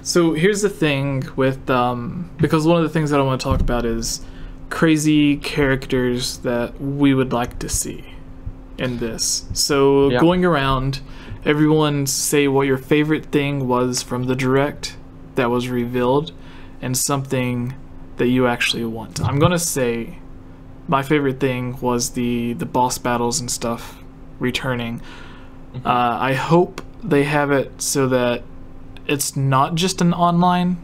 So here's the thing with because one of the things that I want to talk about is crazy characters that we would like to see in this. So going around, everyone say what your favorite thing was from the direct that was revealed and something that you actually want. I'm gonna say my favorite thing was the boss battles and stuff returning. I hope they have it so that it's not just an online,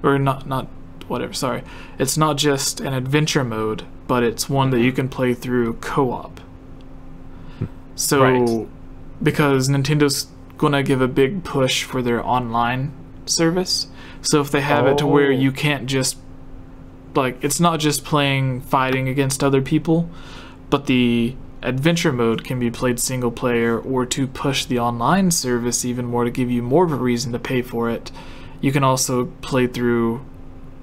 or not whatever, sorry. It's not just an adventure mode, but it's one that you can play through co-op. So, because Nintendo's gonna give a big push for their online service, so if they have it to where you can't just, like, it's not just fighting against other people, but the adventure mode can be played single player, or to push the online service even more to give you more of a reason to pay for it, you can also play through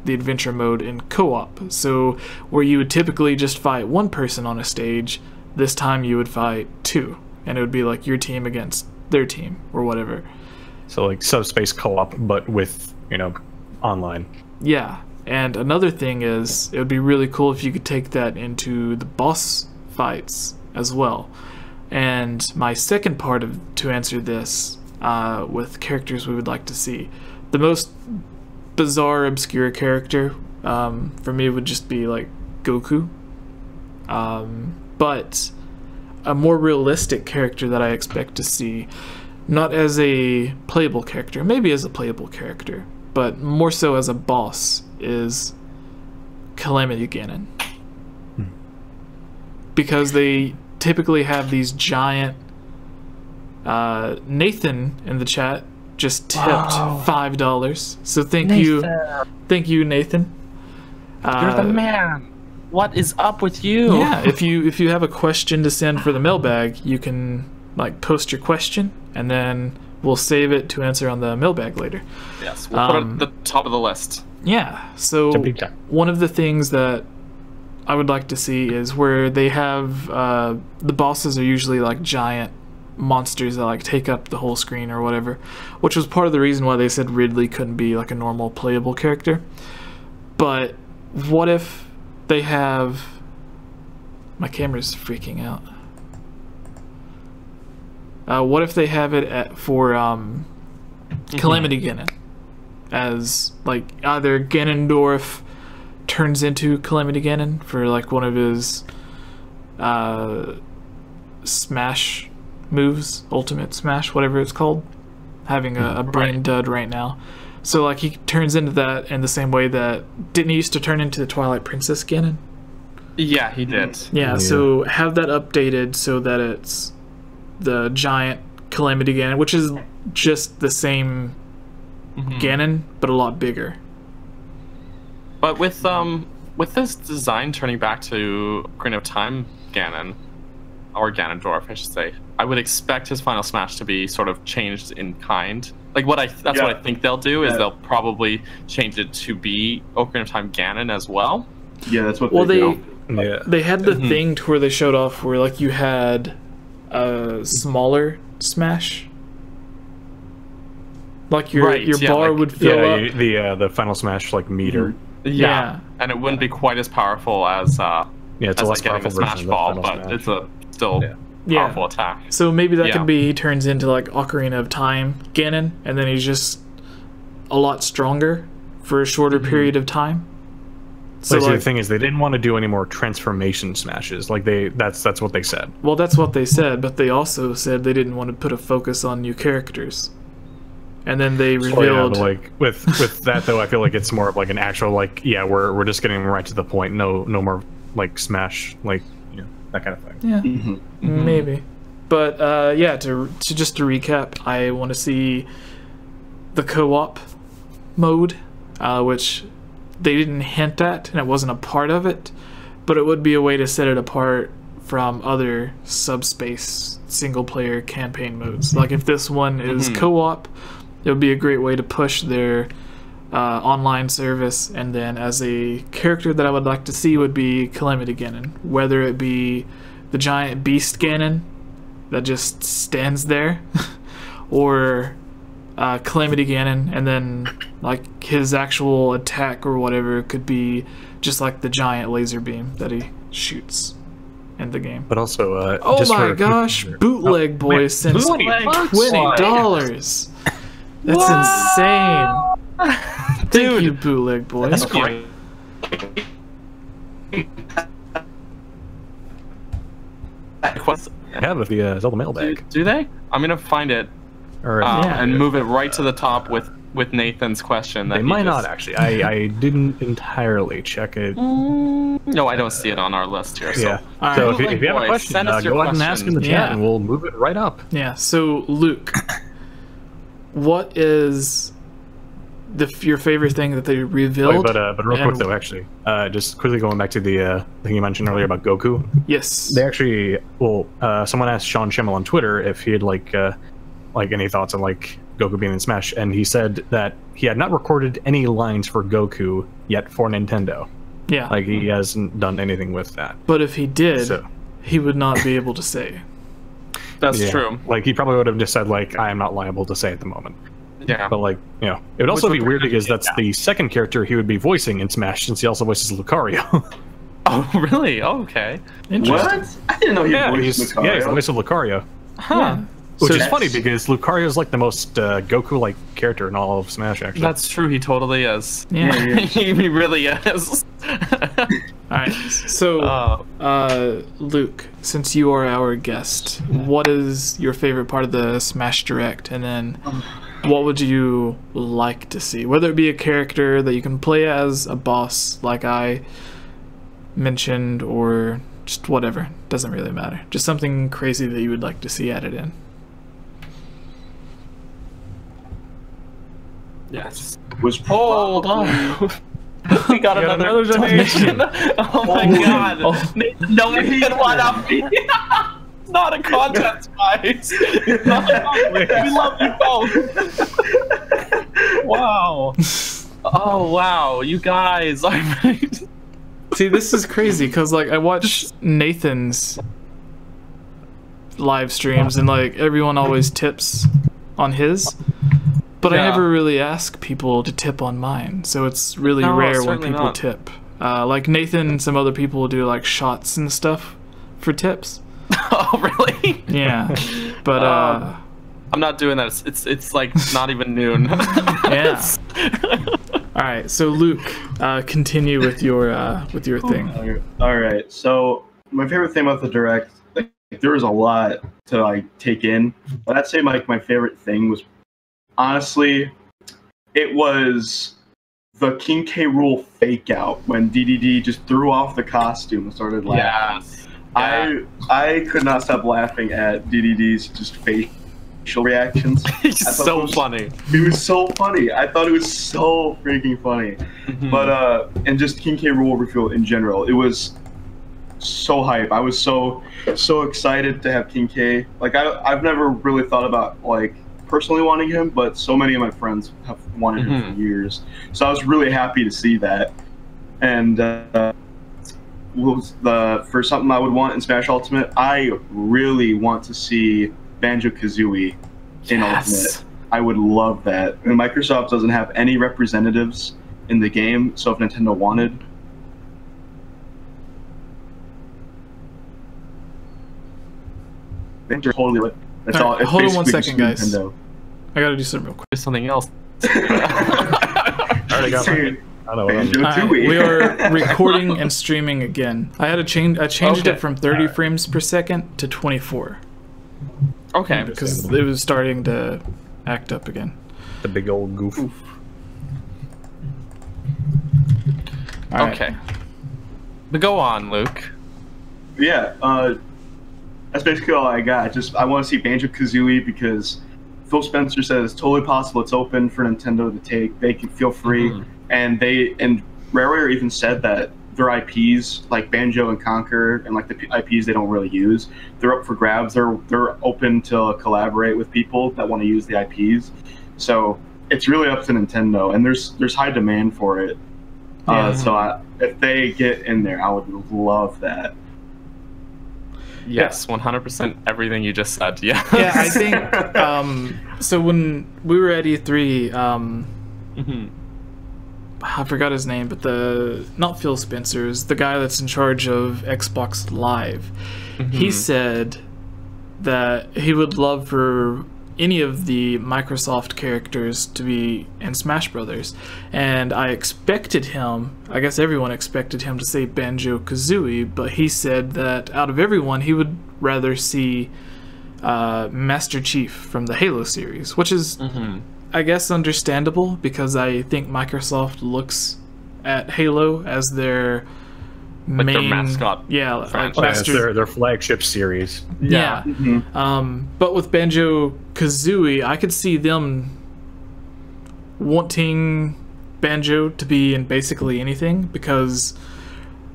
the adventure mode in co-op. So where you would typically just fight one person on a stage, this time you would fight two, and it would be like your team against their team or whatever. So like subspace co-op, but with, you know, online. Yeah, and another thing is it would be really cool if you could take that into the boss fights as well. And my second part to answer this with characters we would like to see, the most bizarre, obscure character for me would just be like Goku, but a more realistic character that I expect to see, not as a playable character, maybe as a playable character, but more so as a boss, is Calamity Ganon. Because they typically have these giant Nathan in the chat just tipped $5, so thank you Nathan. You're the man. What is up with you? Yeah, if you have a question to send for the mailbag, you can like post your question and then we'll save it to answer on the mailbag later. Yes, we'll put it at the top of the list. Yeah, so one of the things that I would like to see is where they have the bosses are usually like giant monsters that like take up the whole screen or whatever, which was part of the reason why they said Ridley couldn't be like a normal playable character. But what if they have, my camera's freaking out. What if they have it for Calamity Ganon, as like either Ganondorf turns into Calamity Ganon for like one of his smash moves, ultimate smash, whatever it's called, having a brain dud right now. So like he turns into that in the same way that, didn't he used to turn into the Twilight Princess Ganon? Yeah, he did. Yeah, so have that updated so that it's the giant Calamity Ganon, which is just the same Ganon but a lot bigger. But with this design turning back to Ocarina of Time Ganon, or Ganondorf, I should say, I would expect his final smash to be sort of changed in kind. Like what what I think they'll do is they'll probably change it to be Ocarina of Time Ganon as well. Yeah, that's what they had the thing to where they showed off where like you had a smaller smash. Like your bar would fill up. The final smash like meter. Yeah, and it wouldn't be quite as powerful as it's a less powerful smash ball, but it's a still powerful attack. So maybe that could be he turns into like Ocarina of Time Ganon, and then he's just a lot stronger for a shorter period of time. So like, the thing is, they didn't want to do any more transformation smashes. Like that's what they said. Well, that's what they said, but they also said they didn't want to put a focus on new characters. And then they revealed, like with that though, I feel like it's more of like an actual like we're just getting right to the point. No more like smash, like that kind of thing. Yeah, maybe. But to just to recap, I want to see the co-op mode, which they didn't hint at, and it wasn't a part of it, but it would be a way to set it apart from other subspace single-player campaign modes. Like if this one is co-op, it would be a great way to push their online service. And then as a character that I would like to see would be Calamity Ganon, whether it be the giant beast Ganon that just stands there, or Calamity Ganon, and then like his actual attack or whatever could be just like the giant laser beam that he shoots in the game. But also, oh just my gosh, Bootleg Boy sent $20. That's insane. Thank you, Bootleg Boy. That's great. I have the Zelda mailbag. Do they? I'm gonna find it and move it right to the top with Nathan's question. That they might not actually. I didn't entirely check it. No, I don't see it on our list here. So. Yeah. So if you have a question, go ahead and ask in the chat, and we'll move it right up. Yeah. So Luke, what is your favorite thing that they revealed? Wait, but real quick though, actually, just quickly going back to the thing you mentioned earlier about Goku. Yes. They actually, someone asked Sean Schimmel on Twitter if he had like any thoughts on like Goku being in Smash, and he said that he had not recorded any lines for Goku yet for Nintendo. Yeah. Like he hasn't done anything with that. But if he did, he would not be able to say. That's true. Like he probably would have just said like, I am not liable to say at the moment. Yeah. But like, you know, it would also be weird because that's the second character he would be voicing in Smash, since he also voices Lucario. Oh, really? Oh, okay. What? I didn't know he voiced Lucario. Yeah, he's the voice of Lucario. Huh. Yeah. Which is funny because Lucario is like the most Goku-like character in all of Smash, actually. That's true, he totally is. Yeah. He really is. Alright, so, Luke, since you are our guest, what is your favorite part of the Smash Direct? And then, what would you like to see? Whether it be a character that you can play as, a boss like I mentioned, or just whatever. Doesn't really matter. Just something crazy that you would like to see added in. Yes. Hold on. We got another donation. Oh my god. No one can one up me. It's not a contest, guys. We love you both. Wow. Oh wow, you guys. See, this is crazy because like I watch Nathan's live streams and like everyone always tips on his. But I never really ask people to tip on mine, so it's really rare when people tip. Like Nathan and some other people will do like shots and stuff for tips. Oh, really? Yeah, but I'm not doing that. It's like not even noon. Yeah. All right, so Luke, continue with your thing. All right. So my favorite thing about the Direct, like, there was a lot to like take in, but I'd say like my favorite thing was, honestly, it was the King K. Rool fake out when DDD just threw off the costume and started laughing. Yes. I could not stop laughing at DDD's just facial reactions. It's so funny. It was so funny. I thought it was so freaking funny. But and just King K. Rool reveal in general, it was so hype. I was so excited to have King K. Like I've never really thought about like personally wanting him, but so many of my friends have wanted him for years. So I was really happy to see that. And for something I would want in Smash Ultimate, I really want to see Banjo-Kazooie in Ultimate. I would love that. And Microsoft doesn't have any representatives in the game, so if Nintendo wanted, totally would. That's all. It's hold on one second, guys. Nintendo. I gotta do something real quick. There's something else. I already got mine. I don't know. Right, we are recording and streaming again. I had to change. I changed it from 30 frames per second to 24. Okay. Because it was starting to act up again. The big old goof. Okay. But go on, Luke. Yeah. That's basically all I got. I want to see Banjo-Kazooie because Phil Spencer says it's totally possible. It's open for Nintendo to take. They can feel free. And Rareware even said that their IPs, like Banjo and Conquer, and like the IPs they don't really use, they're up for grabs. They're open to collaborate with people that want to use the IPs. So it's really up to Nintendo, and there's high demand for it. If they get in there, I would love that. Yes, 100% everything you just said. Yeah. Yeah, I think so when we were at E3, I forgot his name, but not Phil Spencer's, the guy that's in charge of Xbox Live. He said that he would love for any of the Microsoft characters to be in Smash Brothers, and I expected him, I guess everyone expected him to say Banjo-Kazooie, but he said that out of everyone he would rather see Master Chief from the Halo series, which is I guess understandable, because I think Microsoft looks at Halo as their main, their mascot, their flagship series. Yeah. But with Banjo-Kazooie, I could see them wanting Banjo to be in basically anything, because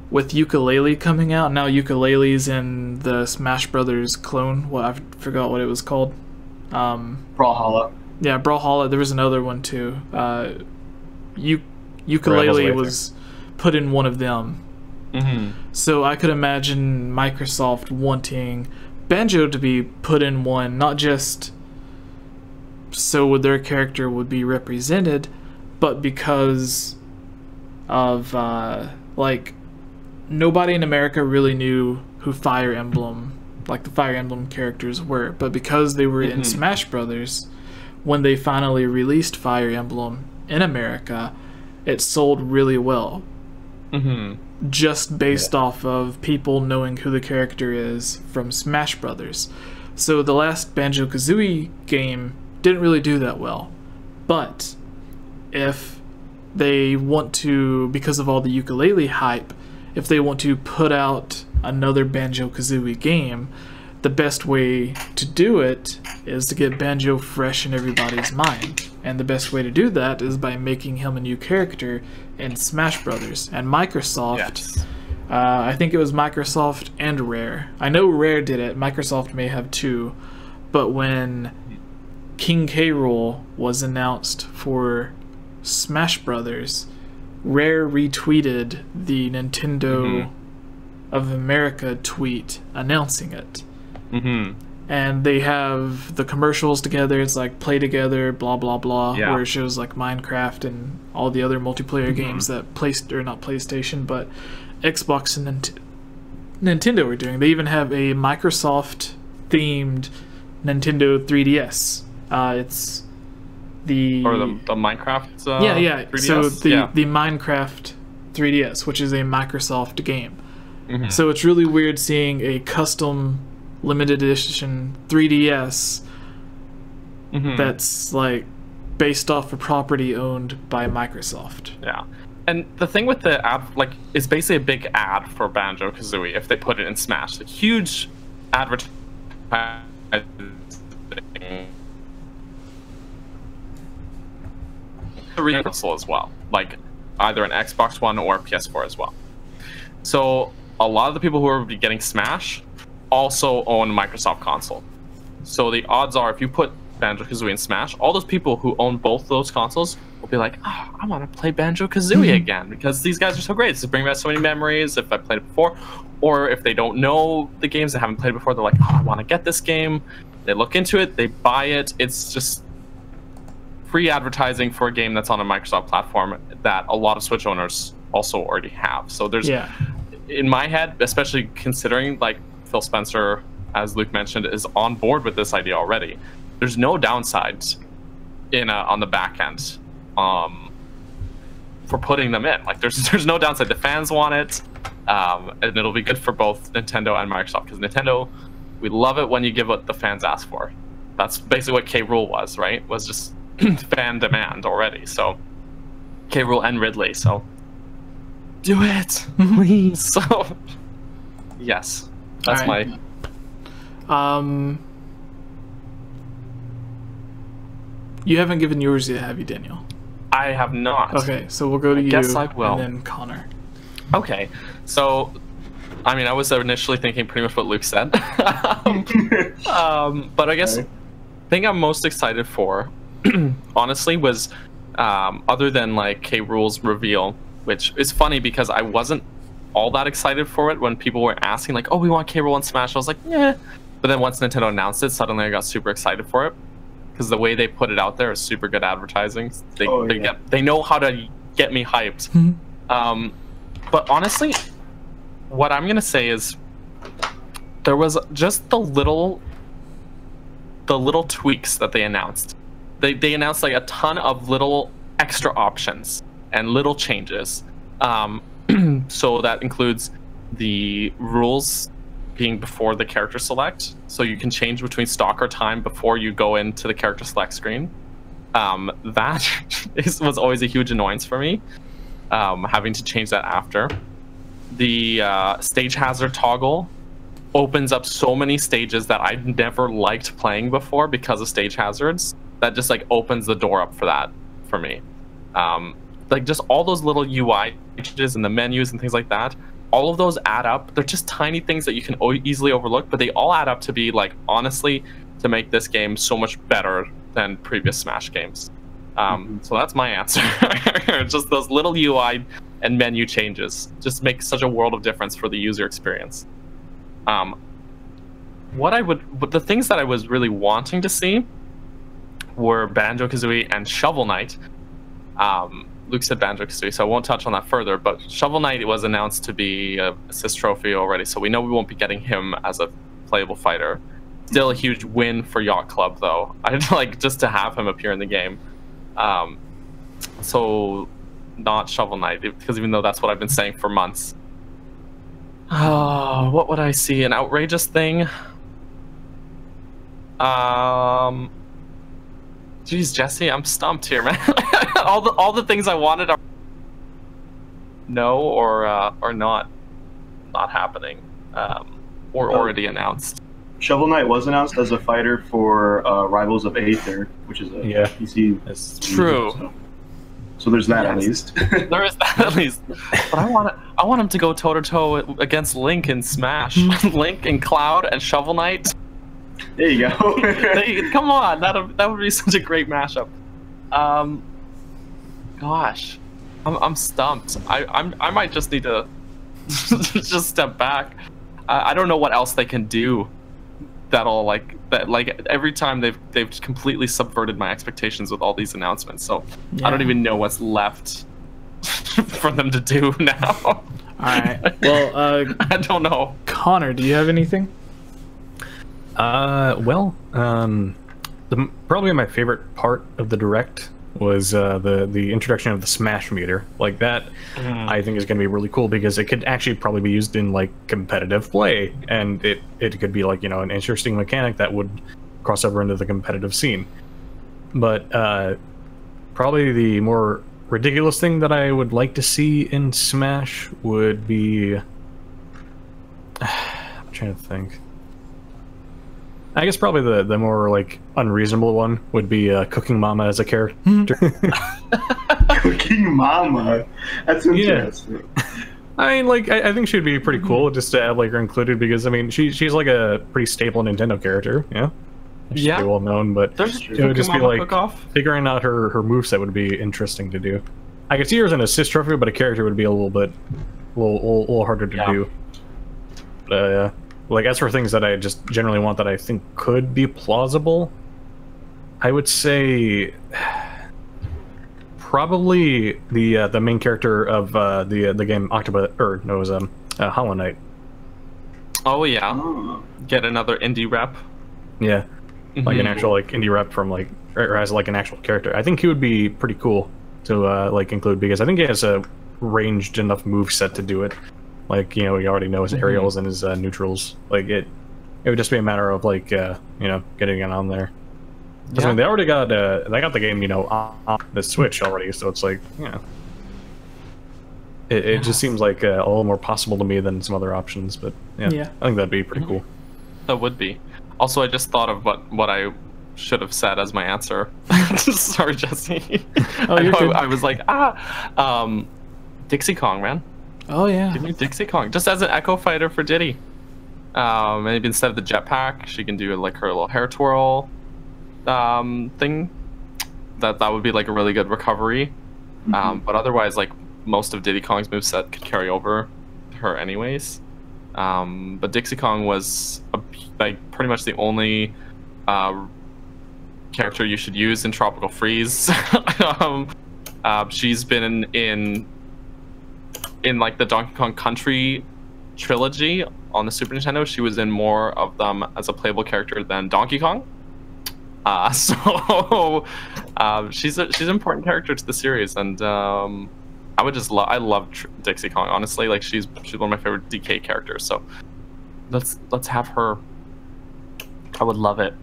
with Yooka-Laylee coming out now, Yooka-Laylee's in the Smash Brothers clone. Well, I forgot what it was called. Brawlhalla. Yeah, Brawlhalla. There was another one too. Yooka-Laylee was put in one of them. So I could imagine Microsoft wanting Banjo to be put in one, not just so their character would be represented, but because of like nobody in America really knew who Fire Emblem, like the Fire Emblem characters were, but because they were in Smash Brothers, when they finally released Fire Emblem in America, it sold really well. Just based off of people knowing who the character is from Smash Brothers. So the last Banjo-Kazooie game didn't really do that well. But if they want to, because of all the Yooka-Laylee hype, if they want to put out another Banjo-Kazooie game, the best way to do it is to get Banjo fresh in everybody's mind. And the best way to do that is by making him a new character in Smash Brothers. And Microsoft, I think it was Microsoft and Rare. I know Rare did it, Microsoft may have too, but when King K. Rool was announced for Smash Brothers, Rare retweeted the Nintendo of America tweet announcing it. And they have the commercials together. It's like play together, blah blah blah, where it shows like Minecraft and all the other multiplayer games that not PlayStation, but Xbox and Nintendo were doing. They even have a Microsoft themed Nintendo 3DS. It's the Minecraft. 3DS? So the Minecraft 3DS, which is a Microsoft game. So it's really weird seeing a custom limited edition 3DS that's like based off a property owned by Microsoft. And the thing with the ad, like, is basically a big ad for Banjo-Kazooie if they put it in Smash. Like, huge advertising console as well, like either an Xbox One or PS4 as well. So a lot of the people who are getting Smash also own a Microsoft console. So the odds are, if you put Banjo-Kazooie in Smash, all those people who own both those consoles will be like, oh, I want to play Banjo-Kazooie again, because these guys are so great. It's bringing back so many memories if I played it before. Or if they don't know the games, they haven't played it before, they're like, oh, I want to get this game. They look into it, they buy it. It's just free advertising for a game that's on a Microsoft platform that a lot of Switch owners also already have. So there's, in my head, especially considering like Phil Spencer, as Luke mentioned, is on board with this idea already, there's no downsides on the back end for putting them in. Like there's no downside. The fans want it, and it'll be good for both Nintendo and Microsoft, because Nintendo, we love it when you give what the fans ask for. That's basically what K. Rool was, right? Was just fan demand already. So K. Rool and Ridley. So do it, please. So yes, that's right. You haven't given yours yet, have you, Daniel? I have not. Okay, so we'll go to you. Guess I will. And then Connor. Okay, so I mean, I was initially thinking pretty much what Luke said, but I guess the thing I'm most excited for, honestly, was other than like K. Rool's reveal, which is funny because I wasn't all that excited for it when people were asking like, "Oh, we want K. Rool in Smash." I was like, "Yeah," but then once Nintendo announced it, suddenly I got super excited for it because the way they put it out there is super good advertising. They know how to get me hyped. But honestly, what I'm gonna say is there was just the little tweaks that they announced. They announced like a ton of little extra options and little changes. So that includes the rules being before the character select, so you can change between stock or time before you go into the character select screen. That was always a huge annoyance for me, having to change that after. The stage hazard toggle opens up so many stages that I never liked playing before because of stage hazards. That just like opens the door up for that for me. Like just all those little UI changes and the menus and things like that, all of those add up. They're just tiny things that you can easily overlook, but they all add up to be like, honestly, to make this game so much better than previous Smash games. So that's my answer. Just those little UI and menu changes just make such a world of difference for the user experience. The things that I was really wanting to see were Banjo-Kazooie and Shovel Knight. Luke said Banjo-Kazooie, so I won't touch on that further, but Shovel Knight was announced to be a assist trophy already, so we know we won't be getting him as a playable fighter. Still a huge win for Yacht Club, though. I'd like just to have him appear in the game. So not Shovel Knight, because even though that's what I've been saying for months. What would I see? An outrageous thing? Jeez, Jesse, I'm stumped here, man. all the things I wanted are no or not happening, or already announced. Shovel Knight was announced as a fighter for Rivals of Aether, which is a PC. That's true. So there's that at least. There is that at least. But I want him to go toe to toe against Link in Smash. Link and Cloud and Shovel Knight. There you go. Come on, that would be such a great mashup. Gosh, I'm stumped. I might just need to just step back. I don't know what else they can do. Like every time they've completely subverted my expectations with all these announcements. So I don't even know what's left for them to do now. All right. Well, I don't know. Connor, do you have anything? Probably my favorite part of the Direct was the introduction of the Smash meter. Like that, I think is going to be really cool because it could actually probably be used in like competitive play, and it could be like, you know, an interesting mechanic that would cross over into the competitive scene. But probably the more ridiculous thing that I would like to see in Smash would be, I'm trying to think. I guess probably the more like unreasonable one would be Cooking Mama as a character. Cooking Mama, that's interesting. I mean, like I think she'd be pretty cool just to have like her included because I mean she's like a pretty staple Nintendo character, yeah. She's pretty well known, but it would just be like figuring out her moveset would be interesting to do. I could see her as an assist trophy, but a character would be a little harder to do. But like, as for things that I just generally want that I think could be plausible, I would say probably the main character of the game Hollow Knight. Oh yeah, get another indie rep. Yeah, like an actual like indie rep from like or as like an actual character. I think he would be pretty cool to like include because I think he has a ranged enough moveset to do it. Like, you know, we already know his aerials and his neutrals. Like, it would just be a matter of, like, you know, getting it on there. Because, I mean, they already got, they got the game, you know, on the Switch already, so it's like, you know. It just seems like a little more possible to me than some other options, but, yeah. I think that'd be pretty cool. That would be. Also, I just thought of what I should have said as my answer. Sorry, Jesse. Oh, I was like, Dixie Kong, man. Oh yeah. Give me Dixie Kong just as an echo fighter for Diddy. Maybe instead of the jetpack, she can do like her little hair twirl thing. That would be like a really good recovery. But otherwise, like most of Diddy Kong's moveset could carry over her anyways. But Dixie Kong was like pretty much the only character you should use in Tropical Freeze. She's been in like the Donkey Kong Country trilogy on the Super Nintendo. She was in more of them as a playable character than Donkey Kong. So she's an important character to the series, and I love Dixie Kong, honestly. Like she's one of my favorite DK characters. So let's have her. I would love it.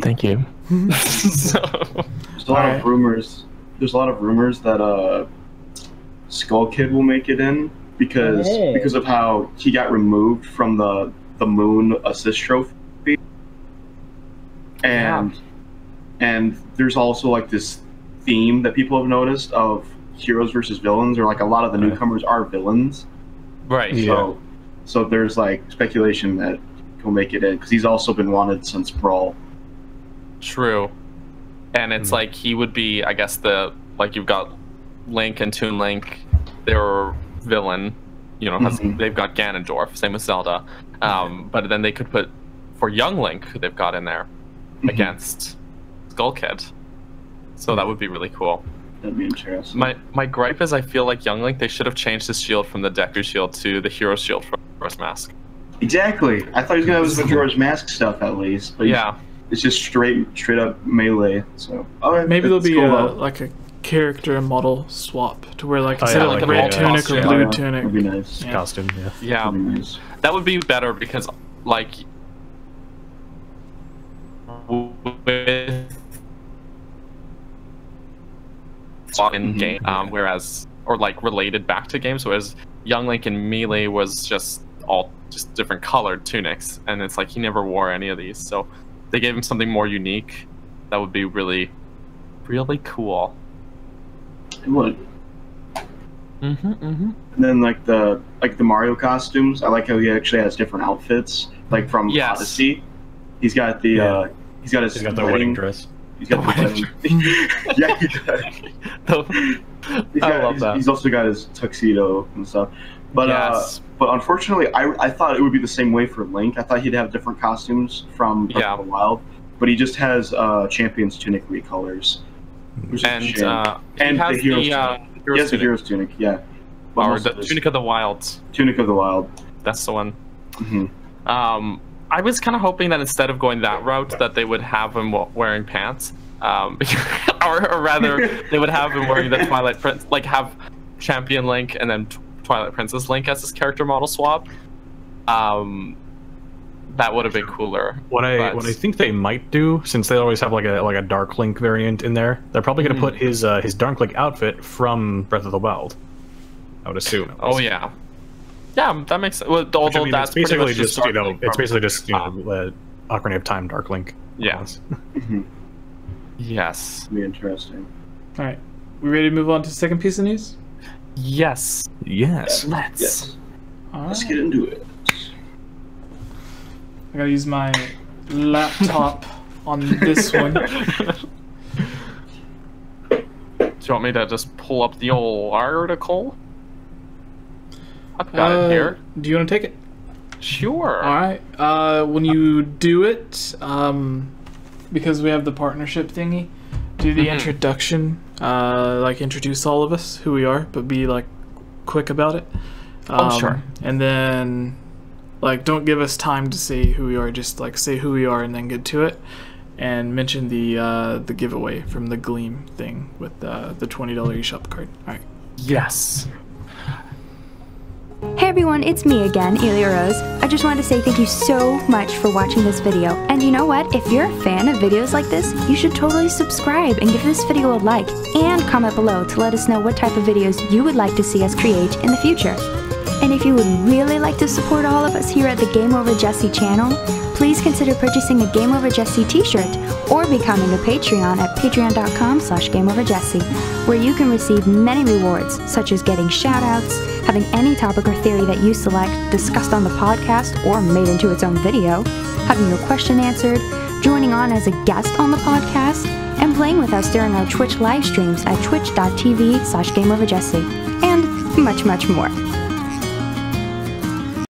Thank you. There's a lot of rumors. There's a lot of rumors that Skull Kid will make it in because of how he got removed from the Moon Assist Trophy. And there's also like this theme that people have noticed of heroes versus villains, or like a lot of the newcomers are villains. Right. So there's like speculation that he'll make it in because he's also been wanted since Brawl. True. And it's like he would be, I guess, you've got Link and Toon Link, they're villain, they've got Ganondorf, same with Zelda. But then they could put, for young Link, who they've got in there, against Skull Kid. So that would be really cool. That'd be interesting. My gripe is I feel like young Link, they should have changed his shield from the Deku shield to the hero shield from Majora's Mask. Exactly. I thought he was gonna have his Majora's Mask stuff at least, but it's just straight up melee. So maybe there'll be like a character model swap to where like instead of like red tunic or blue tunic, would be nice. Costume, yeah. That'd be nice. That would be better because like with in game, whereas or like related back to games, whereas young Link in Melee was just different colored tunics, and it's like he never wore any of these, so they gave him something more unique. That would be really, really cool. It would. And then like the Mario costumes, I like how he actually has different outfits. Like from Odyssey, he's got the he's got the wedding dress. He's got the wedding. Yeah, he does. I love that. He's also got his tuxedo and stuff. But but unfortunately, I thought it would be the same way for Link. I thought he'd have different costumes from Breath of the Wild, but he just has Champion's Tunic recolors. And the Hero's Tunic, or the Tunic of the Wilds. Tunic of the Wild. That's the one. I was kind of hoping that instead of going that route, that they would have him wearing pants, or rather, they would have him wearing the Twilight Prince, like have Champion Link and then Twilight Princess Link as his character model swap. That would have been cooler. What I think they might do, since they always have like a Dark Link variant in there, they're probably going to put his Dark Link outfit from Breath of the Wild. I would assume. Oh yeah, that makes sense. Well, although that's basically just it's basically just Ocarina of Time Dark Link. Yeah. Yes. Be interesting. All right, we ready to move on to the second piece of news? Yes. Yes. Let's. Let's get into it. I gotta use my laptop on this one. Do you want me to just pull up the old article? I've got it here. Do you want to take it? Sure. Alright. When you do it, because we have the partnership thingy, do the introduction, like introduce all of us, who we are, but be like quick about it. Sure. And then like don't give us time to say who we are, just like say who we are and then get to it. And mention the giveaway from the Gleam thing with the $20 eShop card. Alright. Yes. Hey everyone, it's me again, Elia Rose. I just wanted to say thank you so much for watching this video. And you know what? If you're a fan of videos like this, you should totally subscribe and give this video a like. And comment below to let us know what type of videos you would like to see us create in the future. And if you would really like to support all of us here at the GameOverJesse channel, please consider purchasing a GameOverJesse t-shirt or becoming a Patreon at patreon.com/GameOverJesse, where you can receive many rewards, such as getting shoutouts, having any topic or theory that you select discussed on the podcast or made into its own video, having your question answered, joining on as a guest on the podcast, and playing with us during our Twitch live streams at twitch.tv/GameOverJesse. And much, much more.